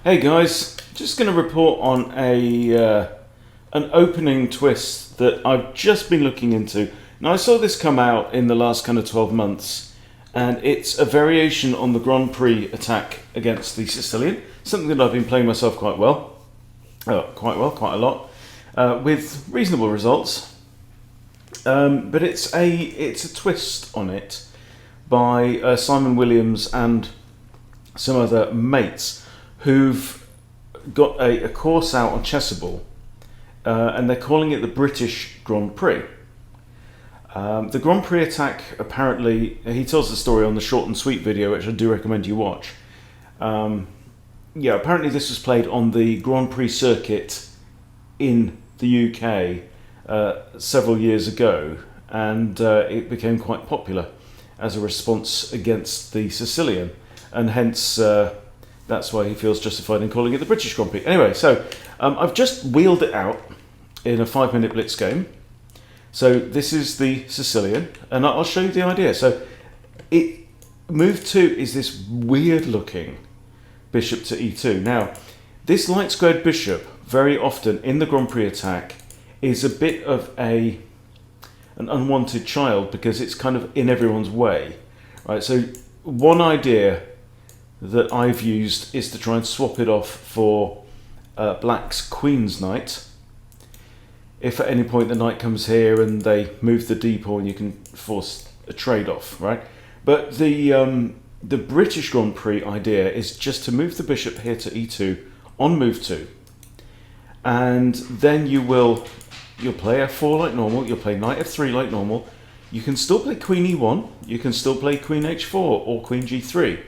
Hey guys, just going to report on an opening twist that I've just been looking into. Now I saw this come out in the last kind of 12 months, and it's a variation on the Grand Prix Attack against the Sicilian, something that I've been playing myself quite a lot, with reasonable results. But it's a twist on it by Simon Williams and some other mates who've got a course out on Chessable, and they're calling it the British Grand Prix. The Grand Prix Attack, apparently, he tells the story on the short and sweet video, which I do recommend you watch. Apparently this was played on the Grand Prix circuit in the UK several years ago, and it became quite popular as a response against the Sicilian, and hence that's why he feels justified in calling it the British Grand Prix. Anyway, so I've just wheeled it out in a 5-minute blitz game. So this is the Sicilian, and I'll show you the idea. So move 2 is this weird looking bishop to e2. Now, this light squared bishop, very often in the Grand Prix Attack, is a bit of an unwanted child because it's kind of in everyone's way. Right? So one idea that I've used is to try and swap it off for black's Queen's Knight. If at any point the knight comes here and they move the d pawn, you can force a trade-off, right? But the British Grand Prix idea is just to move the bishop here to e2 on move 2, and then you'll play f4 like normal, you'll play knight f3 like normal, you can still play queen e1, you can still play queen h4 or queen g3,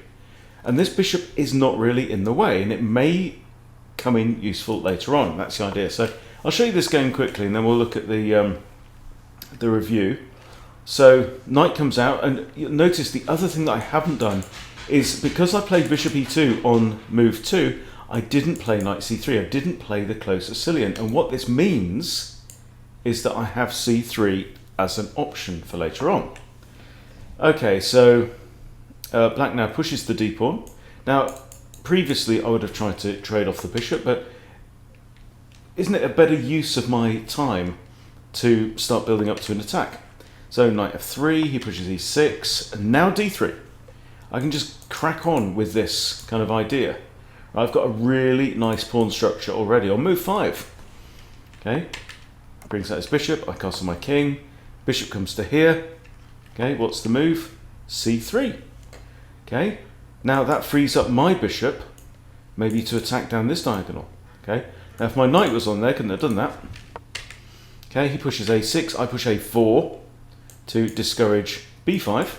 and this bishop is not really in the way, and it may come in useful later on. That's the idea. So I'll show you this game quickly, and then we'll look at the review. So knight comes out, and you'll notice the other thing that I haven't done is, because I played bishop e2 on move 2, I didn't play knight c3. I didn't play the close Sicilian, and what this means is that I have c3 as an option for later on. Okay, so black now pushes the d pawn. Now, previously I would have tried to trade off the bishop, but isn't it a better use of my time to start building up to an attack? So knight f3, he pushes e6, and now d3. I can just crack on with this kind of idea. I've got a really nice pawn structure already on move 5. Okay, brings out his bishop, I castle my king, bishop comes to here. Okay, what's the move? c3. Okay, now that frees up my bishop, maybe to attack down this diagonal. Okay, now if my knight was on there, couldn't have done that. Okay, he pushes a6, I push a4 to discourage b5.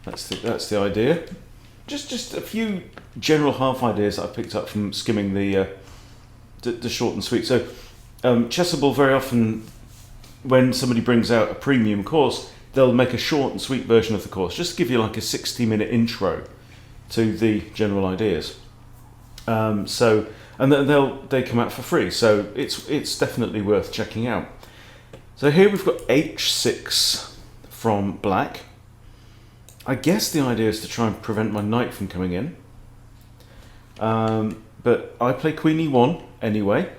That's the idea. Just a few general half ideas that I picked up from skimming the short and sweet. So Chessable, very often when somebody brings out a premium course, they'll make a short and sweet version of the course, just to give you like a 60-minute intro to the general ideas. And then they come out for free, so it's definitely worth checking out. So here we've got h6 from black. I guess the idea is to try and prevent my knight from coming in. But I play queen e1 anyway.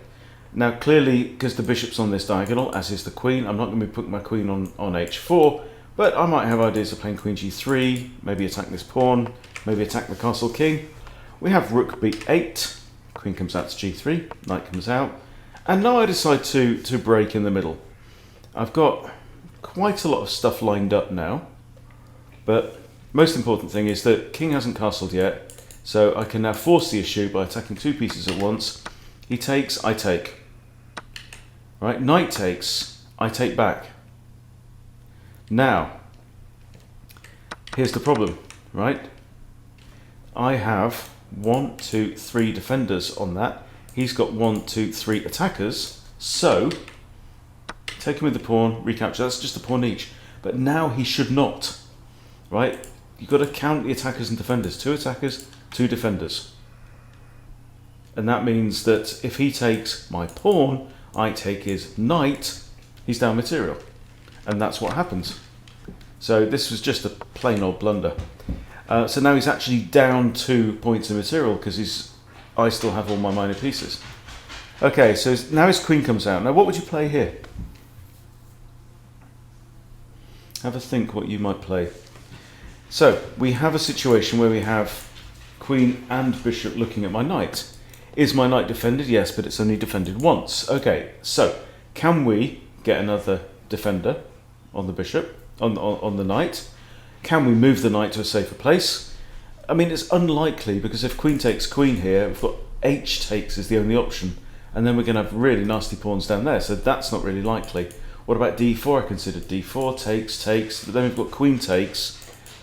Now clearly, because the bishop's on this diagonal, as is the queen, I'm not going to be putting my queen on h4, but I might have ideas of playing queen g3, maybe attack this pawn, maybe attack the castle king. We have rook b8, queen comes out to g3, knight comes out, and now I decide to break in the middle. I've got quite a lot of stuff lined up now, but most important thing is that king hasn't castled yet, so I can now force the issue by attacking 2 pieces at once. He takes, I take. Right, knight takes, I take back. Now, here's the problem, right? I have 1, 2, 3 defenders on that. He's got 1, 2, 3 attackers, so take him with the pawn, recapture. That's just a pawn each. But now he should not, right? You've got to count the attackers and defenders. 2 attackers, 2 defenders. And that means that if he takes my pawn, I take his knight, he's down material. And that's what happens. So this was just a plain old blunder. So now he's actually down 2 points of material because he's I still have all my minor pieces. Okay, so now his queen comes out. Now what would you play here? Have a think what you might play. So we have a situation where we have queen and bishop looking at my knight. Is my knight defended? Yes, but it's only defended once. Okay, so can we get another defender on the bishop, on the knight? Can we move the knight to a safer place? I mean, it's unlikely, because if queen takes queen here, we've got h takes is the only option, and then we're going to have really nasty pawns down there, so that's not really likely. What about d4? I considered d4, takes, but then we've got queen takes,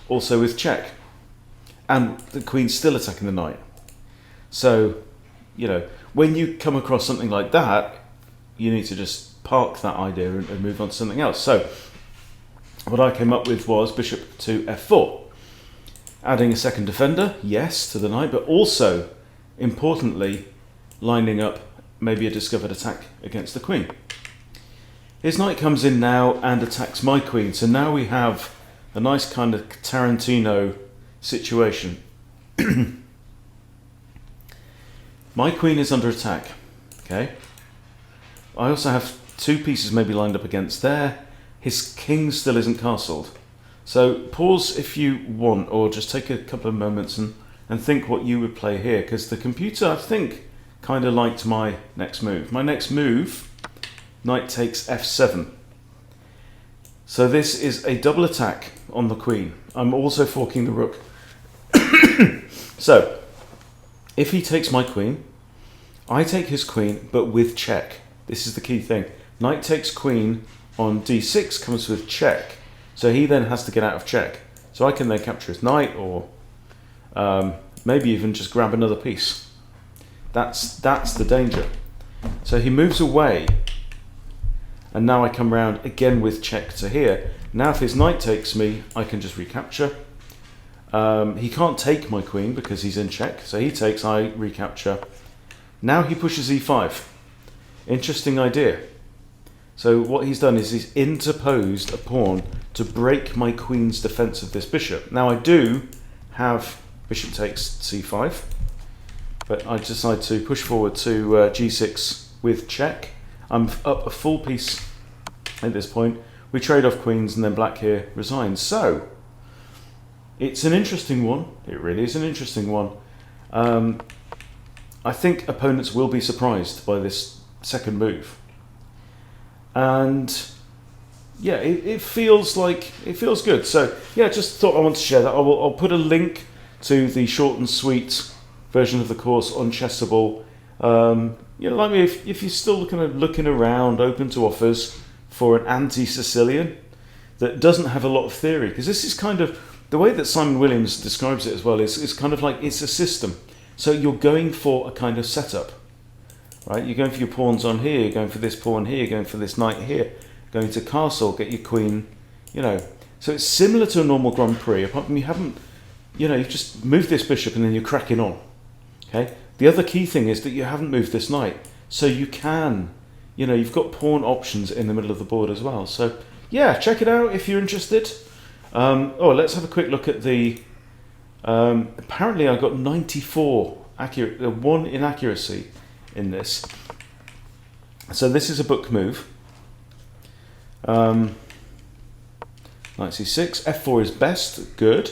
also with check, and the queen's still attacking the knight. So, you know, when you come across something like that, you need to just park that idea and move on to something else. So what I came up with was bishop to f4. Adding a second defender, yes, to the knight, but also, importantly, lining up maybe a discovered attack against the queen. His knight comes in now and attacks my queen, so now we have a nice kind of Tarantino situation. My queen is under attack, okay? I also have two pieces maybe lined up against there. His king still isn't castled. So pause if you want, or just take a couple of moments and think what you would play here, because the computer, I think, kind of liked my next move. My next move, knight takes f7. So this is a double attack on the queen. I'm also forking the rook. So, if he takes my queen, I take his queen, but with check. This is the key thing. Knight takes queen on d6 comes with check. So he then has to get out of check. So I can then capture his knight, or maybe even just grab another piece. That's the danger. So he moves away, and now I come round again with check to here. Now if his knight takes me, I can just recapture. He can't take my queen because he's in check, so he takes, I recapture. Now he pushes e5. Interesting idea. So what he's done is he's interposed a pawn to break my queen's defense of this bishop. Now I do have bishop takes c5, but I decide to push forward to g6 with check. I'm up a full piece at this point. We trade off queens, and then black here resigns. So it's an interesting one. It really is an interesting one. I think opponents will be surprised by this second move. And yeah, it feels good. So yeah, just thought I want to share that. I'll put a link to the short and sweet version of the course on Chessable. You know, like me, if you're still kind of looking around, open to offers for an anti-Sicilian that doesn't have a lot of theory, because this is kind of the way that Simon Williams describes it as well, is kind of like it's a system. So you're going for a kind of setup, right? You're going for your pawns on here, you're going for this pawn here, you're going for this knight here, going to castle, get your queen, you know. So it's similar to a normal Grand Prix, apart from you haven't, you know, you've just moved this bishop and then you're cracking on, okay? The other key thing is that you haven't moved this knight, so you can, you know, you've got pawn options in the middle of the board as well. So yeah, check it out if you're interested. Let's have a quick look at the, apparently I got 94 accurate, 1 inaccuracy in this. So this is a book move. Knight c6, f4 is best, good.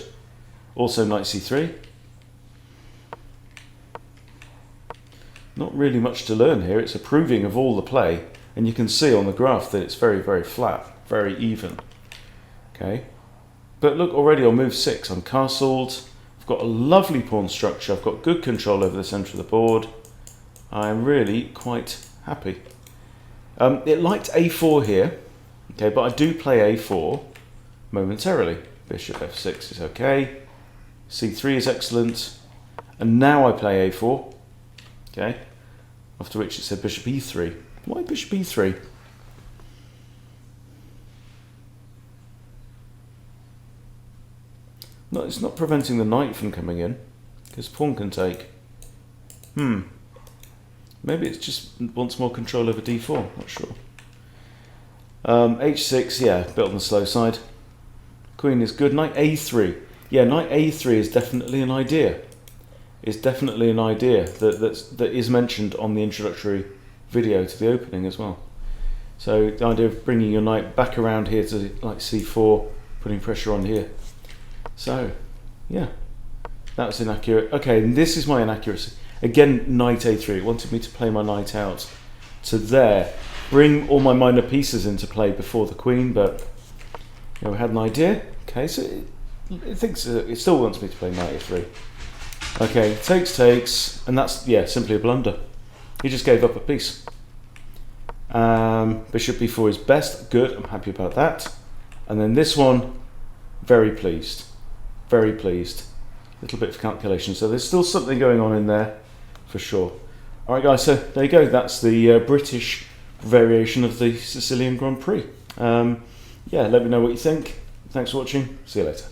Also knight c3. Not really much to learn here. It's a proving of all the play, and you can see on the graph that it's very, very flat, very even. Okay, but look, already on move 6, I'm castled. I've got a lovely pawn structure. I've got good control over the centre of the board. I'm really quite happy. It liked a4 here, okay, but I do play a4 momentarily. Bishop f6 is okay. c3 is excellent, and now I play a4. Okay, after which it said bishop e3. Why bishop e3? No, it's not preventing the knight from coming in, because pawn can take. Maybe it's just wants more control over d4, not sure. h6, yeah, a bit on the slow side. Queen is good. Knight a3. Yeah, knight a3 is definitely an idea. is definitely an idea that is mentioned on the introductory video to the opening as well. So the idea of bringing your knight back around here to like c4, putting pressure on here. So yeah, that was inaccurate. Okay, and this is my inaccuracy. Again, knight a3. It wanted me to play my knight out to there, bring all my minor pieces into play before the queen, but you know, we had an idea. Okay, so it thinks it still wants me to play knight a3. Okay, takes, and that's, yeah, simply a blunder. He just gave up a piece. Bishop b4 is best. Good, I'm happy about that. And then this one, very pleased. Very pleased. A little bit of calculation. So there's still something going on in there, for sure. All right, guys, so there you go. That's the British variation of the Sicilian Grand Prix. Yeah, let me know what you think. Thanks for watching. See you later.